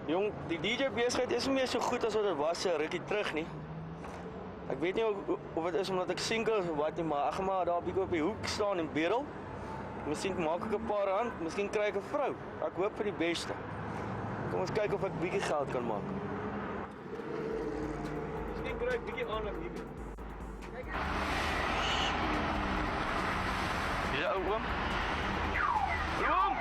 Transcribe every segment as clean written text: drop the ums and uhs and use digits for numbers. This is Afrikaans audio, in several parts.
Jong, die DJ besigheid is nie meer so goed as wat dit was 'n rukkie terug nie. Ek weet nie of dit is omdat ek single is of wat nie, maar ek gaan maar daar bietjie op die hoek staan en bedel. Miskien maak ek 'n paar rand, miskien kry ek 'n vrou. Ek hoop vir die beste. Kom ons kyk of ek bietjie geld kan maak. Miskien kry ek bietjie aandag hier. Kyk eens. Ja, ou oom. Oom!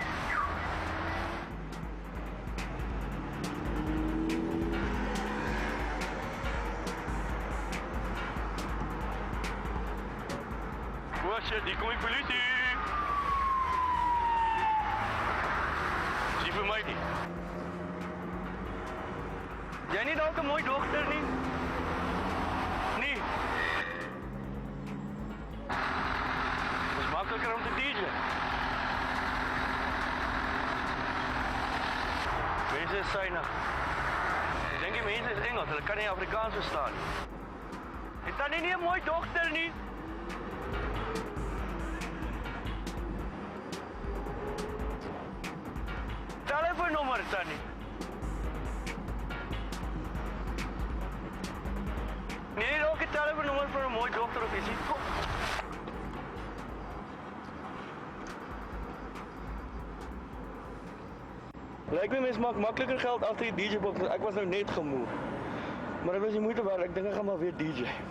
Oh shit, hier kom die polisie! Sien vir my nie. Jy nie dalk 'n mooi dogter nie? Nee. Dit is makliker om te DJ. Mense is synig. Ek dink die mense is Engels, hulle kan nie Afrikaans verstaan nie. Het dan nie 'n mooi dogter nie? Telefoonnommer Tannie. Nee, ook 'n telefoonnommer vir 'n mooi dogter of ietsie. Kom. Lyk my mens maak makliker geld agter die DJ box. Ek was nou net gemoe. Maar dit was nie moeite werd. Ek dink ek gaan maar weer DJ.